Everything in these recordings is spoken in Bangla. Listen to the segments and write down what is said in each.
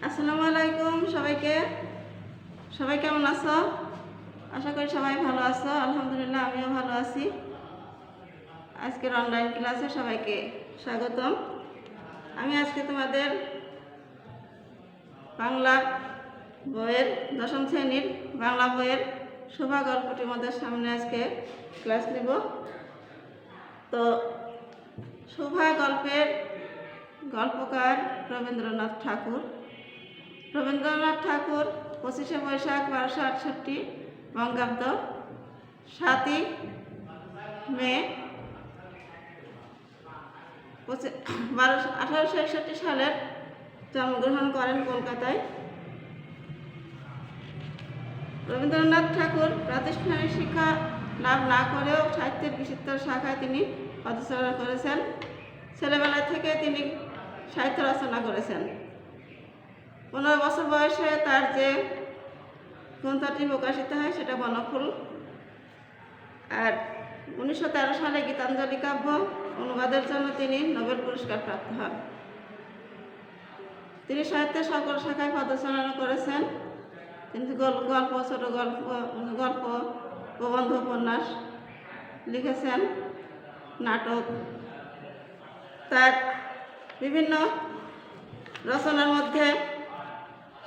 আসসালামু আলাইকুম সবাইকে। সবাই কেমন আছো? আশা করি সবাই ভালো আছো। আলহামদুলিল্লাহ আমিও ভালো আছি। আজকের অনলাইন ক্লাসে সবাইকে স্বাগতম। আমি আজকে তোমাদের বাংলা বইয়ের দশম শ্রেণীর বাংলা বইয়ের শোভা গল্পটি আমাদের সামনে আজকে ক্লাস নেব। তো শোভা গল্পের গল্পকার রবীন্দ্রনাথ ঠাকুর। রবীন্দ্রনাথ ঠাকুর 25শে বৈশাখ 1268 বঙ্গাব্দ 7ই মে 1861 সালের জন্মগ্রহণ করেন কলকাতায়। রবীন্দ্রনাথ ঠাকুর প্রাতিষ্ঠানিক শিক্ষা লাভ না করেও সাহিত্যের বিচিত্র শাখায় তিনি পদচারণা করেছেন। ছেলেবেলা থেকে তিনি সাহিত্য রচনা করেছেন। 15 বছর বয়সে তার যে গ্রন্থটি প্রকাশিত হয় সেটা বনফুল। আর 1913 সালে গীতাঞ্জলি কাব্য অনুবাদের জন্য তিনি নোবেল পুরস্কার প্রাপ্ত হন। তিনি সাহিত্যের সকল শাখায় পদচারণা করেছেন। তিনি গল্প, ছোট গল্প, প্রবন্ধ, উপন্যাস লিখেছেন, নাটক। তার বিভিন্ন রচনার মধ্যে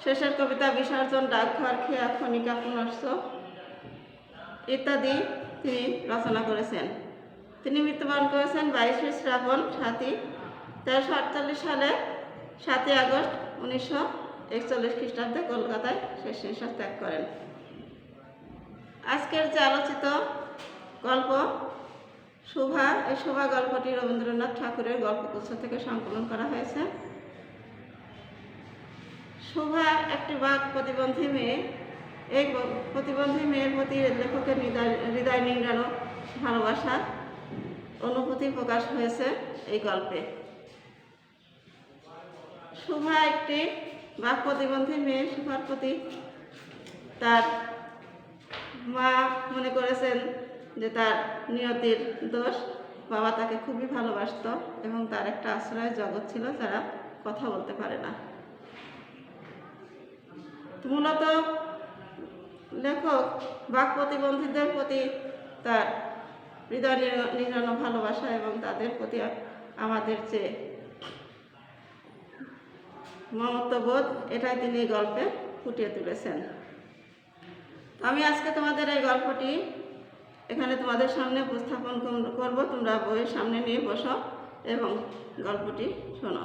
শেষের কবিতা, বিসর্জন, ডাকঘর, খেয়া, খনিকা, পুনশ্চ ইত্যাদি তিনি রচনা করেছেন। তিনি মৃত্যুবরণ করেছেন 22শে শ্রাবণ 1348 সালে 7ই আগস্ট 1941 খ্রিস্টাব্দে কলকাতায় শেষ নিঃশ্বাস ত্যাগ করেন। আজকের যে আলোচিত গল্প শোভা, এই শোভা গল্পটি রবীন্দ্রনাথ ঠাকুরের গল্পগুচ্ছ থেকে সংকলন করা হয়েছে। শোভা একটি বাক প্রতিবন্ধী মেয়ে। এই প্রতিবন্ধী মেয়ের প্রতি লেখকের হৃদয় নিংড়ানো ভালোবাসার অনুভূতি প্রকাশ হয়েছে এই গল্পে। শোভা একটি বাক প্রতিবন্ধী মেয়ে। শোভার প্রতি তার মা মনে করেছেন যে তার নিয়তির দোষ। বাবা তাকে খুবই ভালোবাসত এবং তার একটা আশ্রয় জগৎ ছিল যারা কথা বলতে পারে না। মূলত লেখক বাক প্রতিবন্ধীদের প্রতি তার হৃদয় নিংড়ানো ভালোবাসা এবং তাদের প্রতি আমাদের যে মমত্ববোধ, এটাই তিনি গল্পে ফুটিয়ে তুলেছেন। আমি আজকে তোমাদের এই গল্পটি এখানে তোমাদের সামনে উপস্থাপন করব। তোমরা বইয়ের সামনে নিয়ে বসো এবং গল্পটি শোনো।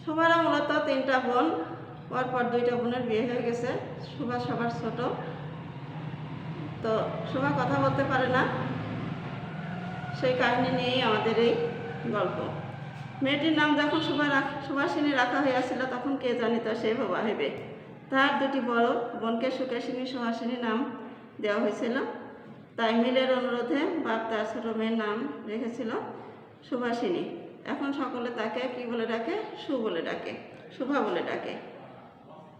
শোভারা মূলত 3টা বোন। পরপর 2টা বোনের বিয়ে হয়ে গেছে। শোভা সবার ছোট। তো শোভা কথা বলতে পারে না। সেই কাহিনী নিয়েই আমাদের এই গল্প। মেয়েটির নাম যখন সুভাষিনী রাখা হইয়াছিল তখন কে জানিত সে বোবা হইবে। তার 2টি বড় বোনকে সুকেশিনী, সুহাসিনী নাম দেওয়া হয়েছিল। তাই মিলের অনুরোধে বাপ তার ছোট মেয়ের নাম রেখেছিল সুভাষিনী। এখন সকলে তাকে কি বলে ডাকে? বলে ডাকে, শোভা বলে ডাকে।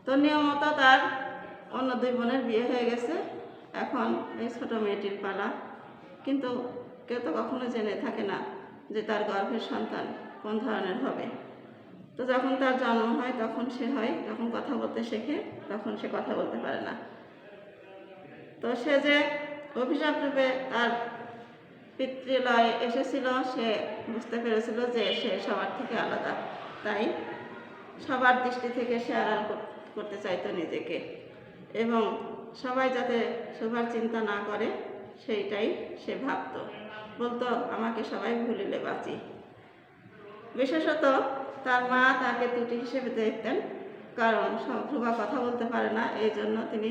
তো নিয়মত তার অন্য 2 বোনের বিয়ে হয়ে গেছে। এখন এই ছোট মেয়েটির পালা। কিন্তু কেউ তো কখনো জেনে থাকে না যে তার গর্ভের সন্তান কোন ধরনের হবে। তো যখন তার জন্ম হয় তখন যখন কথা বলতে শেখে তখন সে কথা বলতে পারে না। তো সে যে অভিশাপ রূপে তার পিতৃলয়ে এসেছিল, সে বুঝতে পেরেছিল যে সে সবার থেকে আলাদা। তাই সবার দৃষ্টি থেকে সে আড়াল করতে চাইতো নিজেকে এবং সবাই যাতে শোভার চিন্তা না করে সেইটাই সে ভাবতো। বলতো আমাকে সবাই ভুলিলে বাঁচি। বিশেষত তার মা তাকে ত্রুটি হিসেবে দেখতেন, কারণ শোভা কথা বলতে পারে না। এই জন্য তিনি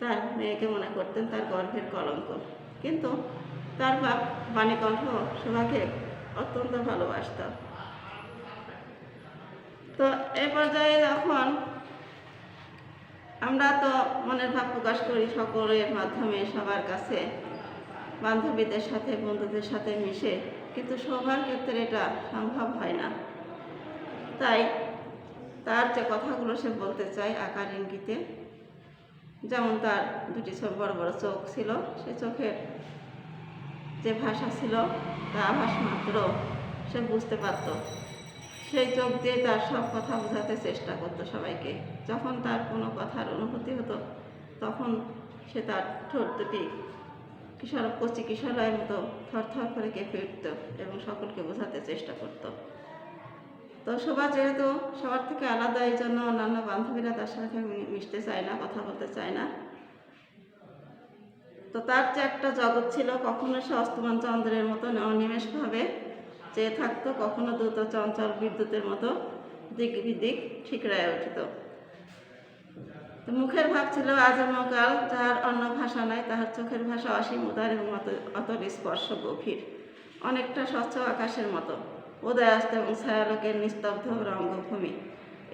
তার মেয়েকে মনে করতেন তার গর্ভের কলঙ্ক। কিন্তু তার বাপ বাণীকণ্ঠ শোভাকে অত্যন্ত ভালোবাসত। তো এই পর্যায়ে যখন আমরা তো মনের ভাব প্রকাশ করি সকলের মাধ্যমে, সবার কাছে, বান্ধবীদের সাথে, বন্ধুদের সাথে মিশে, কিন্তু শোভার ক্ষেত্রে এটা সম্ভব হয় না। তাই তার যে কথাগুলো সে বলতে চায় আকার ইঙ্গিতে, যেমন তার 2টি বড় বড় চোখ ছিল, সে চোখের যে ভাষা ছিল তা আভাস মাত্র সে বুঝতে পারত সেই চোখ দিয়ে তার সব কথা বোঝাতে চেষ্টা করতো সবাইকে। যখন তার কোনো কথার অনুভূতি হতো তখন সে তার ঠোঁট দুটি কচি কিশোরের মতো থরথর করে কেঁপে উঠত এবং সকলকে বোঝাতে চেষ্টা করত। তো শোভা যেহেতু সবার থেকে আলাদা, এই জন্য অন্যান্য বান্ধবীরা তার সাথে মিশতে চায় না, কথা বলতে চায় না। তো তার যে একটা জগৎ ছিল, কখনো সে অস্তমান চন্দ্রের মতো অনিমেষভাবে চেয়ে থাকতো, কখনো দ্রুত চঞ্চল বিদ্যুতের মতো দিক বিদিক ঠিকরায় উঠিত। তো মুখের ভাব ছিল আজন্মকাল, যাহার অন্য ভাষা নাই, তাহার চোখের ভাষা অসীম উদার এবং অতল স্পর্শ গভীর, অনেকটা স্বচ্ছ আকাশের মতো উদয়াস্ত এবং ছায়ালোকের নিস্তব্ধ রঙ্গভূমি।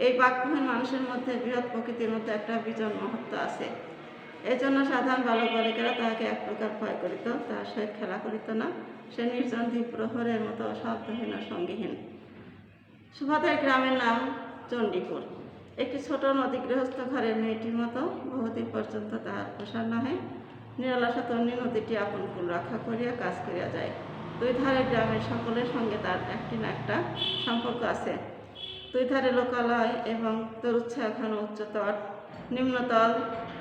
এই বাক্যহীন মানুষের মধ্যে বৃহৎ প্রকৃতির মধ্যে একটা বিজন মহত্ব আছে। এই জন্য সাধারণ বালক বালিকারা তাহাকে এক প্রকার ভয় করিত, তাহার সহিত খেলা করিত না। সে নির্জন দ্বীপ প্রহরের মতো শব্দহীন ও সঙ্গীহীন। সুভাদের গ্রামের নাম চণ্ডীপুর। একটি ছোট নদী গৃহস্থ ঘরের মেয়েটির মতো বহুদিন পর্যন্ত তাহার প্রসার নহে। নিরলসা তন্নি নদীটি আপন কুল রক্ষা করিয়া কাজ করিয়া যায়। দুই ধারে গ্রামের সকলের সঙ্গে তার একটি না একটা সম্পর্ক আছে। দুই ধারে লোকালয় এবং তরুচ্ছায়া ঘন উচ্চতর, নিম্নতল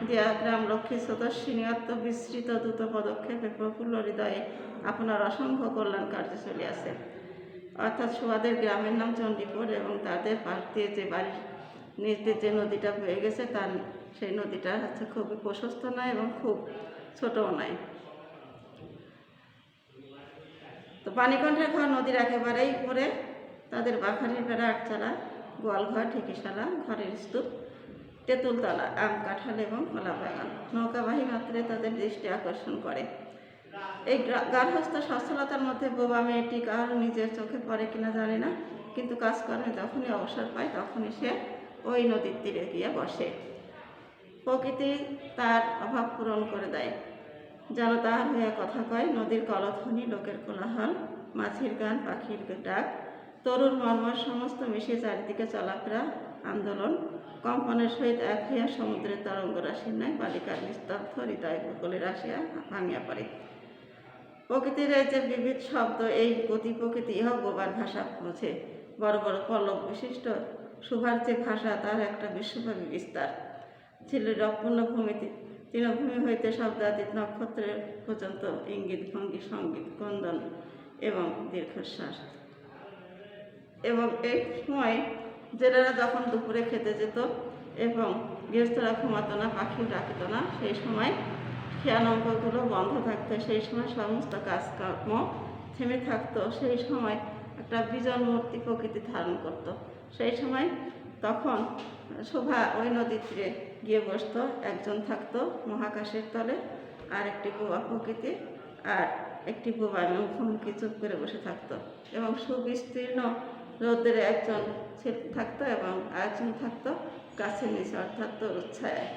দিয়া গ্রাম লক্ষ্মী স্রোতস্বিনী বিস্তৃত দ্রুত পদক্ষেপে প্রফুল্ল হৃদয়ে আপনার অসংখ্য কল্যাণ কার্য চলিয়াছে। অর্থাৎ সুভাদের গ্রামের নাম চণ্ডীপুর এবং তাদের পাশ দিয়ে যে বাড়ির নিচ দিয়ে যে নদীটা বয়ে গেছে, তার সেই নদীটা হচ্ছে খুবই প্রশস্ত নয় এবং খুব ছোটও নয়। তো পানিকণ্ঠের ঘর নদীর একেবারেই উপরে, তাদের বাখারির বেড়া, আটচালা, গোয়ালঘর, ঢেকিশালা, ঘরের স্তূপ, তেঁতুলতলা, আম কাঁঠাল এবং কলা বাগান নৌকাবাহী মাত্রে তাদের দৃষ্টি আকর্ষণ করে। এই গার্হস্থ সচ্ছলতার মধ্যে বোবা মেয়েটি কার নিজের চোখে পড়ে কিনা জানি না, কিন্তু কাজকর্মে যখনই অবসর পায় তখনই সে ওই নদীর তীরে গিয়ে বসে। প্রকৃতি তার অভাব পূরণ করে দেয়, যেন তাহার হয়ে কথা কয়। নদীর কলধ্বনি, লোকের কোলাহল, মাছির গান, পাখির ডাক, তরুণ মর্মর সমস্ত মিশিয়ে চারিদিকে চলাফেরা, আন্দোলন, কম্পনের সহিত এক হইয়া সমুদ্রের তরঙ্গ রাশির ন্যায় বালিকার নিস্তব্ধ হৃদয় ভূগোলের আসিয়া ভাঙিয়া পড়ে। প্রকৃতির এই যে বিবিধ শব্দ, এই গতি প্রকৃতি ইহাও বোবার ভাষা বোঝে। বড় বড় পল্লব বিশিষ্ট সুভার যে ভাষা, তার একটা বিশ্বব্যাপী বিস্তার ছিল। রক্ষণ ভূমিতে তৃণভূমি হইতে শব্দাতীত নক্ষত্রের পর্যন্ত ইঙ্গিত, ভঙ্গি, সঙ্গীত, ক্রন্দন এবং দীর্ঘশ্বাস। এবং এই সময় জেলেরা যখন দুপুরে খেতে যেত এবং গৃহস্থরা ঘুমাতো না, পাখিও ডাকিত না, সেই সময় খেয়াল অঙ্কগুলো বন্ধ থাকতো, সেই সময় সমস্ত কাজকর্ম থেমে থাকতো। সেই সময় একটা বিজন মূর্তি প্রকৃতি ধারণ করত। সেই সময় তখন শোভা ওই নদীর তীরে গিয়ে বসত। একজন থাকতো মহাকাশের তলে, আর একটি বোবা প্রকৃতি, আর একটি বোবা মুখোমুখি চুপ করে বসে থাকতো। এবং সুবিস্তীর্ণ রোদ্রে একজন থাকতো এবং আরেকজন থাকতো গাছের নিচে, অর্থাৎ তরুচ্ছায়ায়।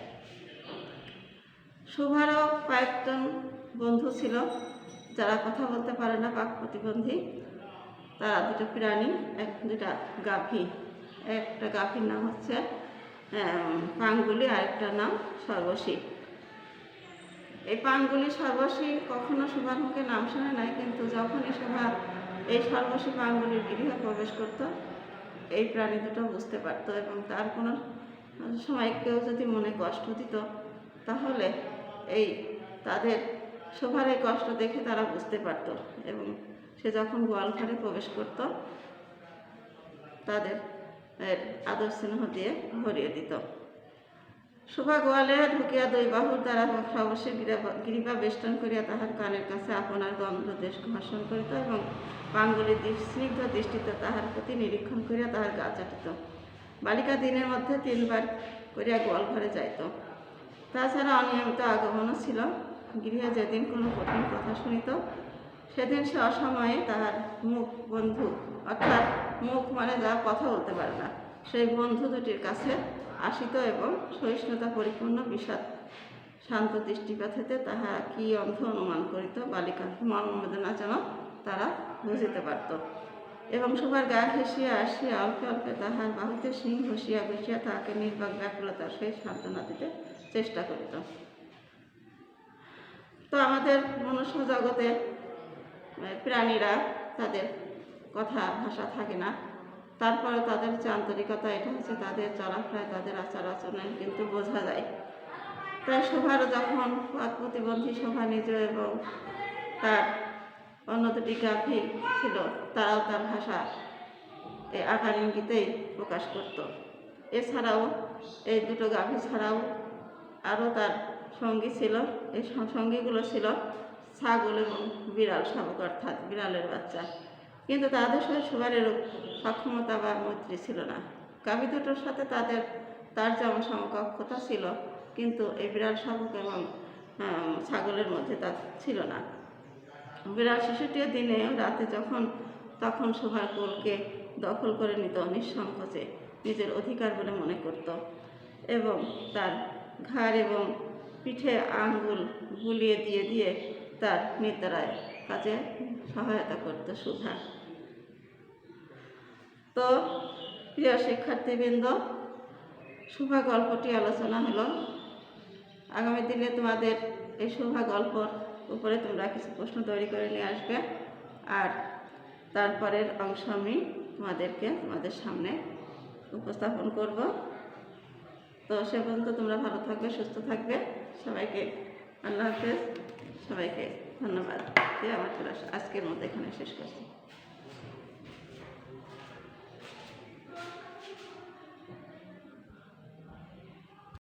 শোভারও কয়েকজন বন্ধু ছিল যারা কথা বলতে পারে না, বাক প্রতিবন্ধী। তারা দুটো প্রাণী, দুটা গাভী। একটা গাভীর নাম হচ্ছে পাঙ্গুলি, আরেকটার নাম সর্বশী। এই পাঙ্গুলি সর্বশী কখনো শোভার মুখে নাম শোনে নাই, কিন্তু যখনই শোভা এই সর্বশী পাঙ্গুলির গৃহে প্রবেশ করত, এই প্রাণী দুটো বুঝতে পারত এবং তার কোনো সময় কেউ যদি মনে কষ্ট দিত, তাহলে এই তাদের শোভার এই কষ্ট দেখে তারা বুঝতে পারত এবং সে যখন গোয়ালঘরে প্রবেশ করত তাদের আদর স্নেহ দিয়ে ভরিয়ে দিত। শোভা গোয়ালে ঢুকিয়া দুই বাহুর দ্বারা সর্বশেষ গিরিবা বেষ্টন করিয়া তাহার কানের কাছে আপনার গন্ধ দেশ ঘর্ষণ করিত এবং পাঙ্গুলির স্নিগ্ধ দৃষ্টিতে তাহার প্রতি নিরীক্ষণ করিয়া তাহার গা চাটিত। বালিকা দিনের মধ্যে 3 বার করিয়া গোয়ালঘরে যাইত। তাছাড়া অনিয়মিত আগমনও ছিল। গৃহে যেদিন কোনো কঠিন কথা শুনিত, সেদিন সে অসময়ে তাহার মুখ বন্ধু, অর্থাৎ মুখ মানে যা কথা বলতে পারে না, সেই বন্ধু দুটির কাছে আসিত এবং সহিষ্ণুতা পরিপূর্ণ বিষাদ শান্ত দৃষ্টিপাতেতে তাহা কি অন্ধ অনুমান করিত, বালিকার মর্মবেদনা যেন তারা বুঝিতে পারত এবং শোভার গা ঘেঁষিয়া আসিয়া অল্পে অল্পে তাহার বাহুতে সিং ঘষিয়া ঘষিয়া তাহাকে নির্বাক ব্যাকুলতার সহিত সান্ত্বনা দিতে চেষ্টা করিত। তো আমাদের মনুষ্য জগতে প্রাণীরা, তাদের কথা ভাষা থাকে না, তারপরে তাদের যে আন্তরিকতা, এটা হচ্ছে তাদের চলাফেরায়, তাদের আচার আচরণে কিন্তু বোঝা যায়। তাই শোভারও যখন পথ প্রতিবন্ধী শোভা নিজ এবং তার অন্য দুটি গাভী ছিল, তারাও তার ভাষা এই আকার ইঙ্গিতেই প্রকাশ করত। এছাড়াও এই দুটো গাভী ছাড়াও আরও তার সঙ্গী ছিল। এই সঙ্গীগুলো ছিল ছাগল এবং বিড়াল শাবক, অর্থাৎ বিড়ালের বাচ্চা। কিন্তু তাদের সাথে শোভারের সক্ষমতা বা মৈত্রী ছিল না। গাভী দুটোর সাথে তার যেমন সমকক্ষতা ছিল, কিন্তু এই বিড়াল শাবক এবং ছাগলের মধ্যে তা ছিল না। বিড়াল শিশুটিও দিনে রাতে তখন শোভার কোলকে দখল করে নিত নিঃসংকোচে, নিজের অধিকার বলে মনে করত এবং তার ঘাড় এবং পিঠে আঙ্গুল বুলিয়ে দিয়ে দিয়ে তার নির্দারায় কাজে সহায়তা করত শোভা। তো প্রিয় শিক্ষার্থীবৃন্দ, শোভা গল্পটি আলোচনা হলো। আগামী দিনে তোমাদের এই শোভা গল্পর উপরে তোমরা কিছু প্রশ্ন তৈরি করে নিয়ে আসবে, আর তারপরের অংশ আমি তোমাদের সামনে উপস্থাপন করব। তো সে পর্যন্ত তোমরা ভালো থাকবে, সুস্থ থাকবে। সবাইকে আল্লাহ হাফেজ, সবাইকে ধন্যবাদ দিয়ে আমার ক্লাস আজকের মতো এখানে শেষ করছি।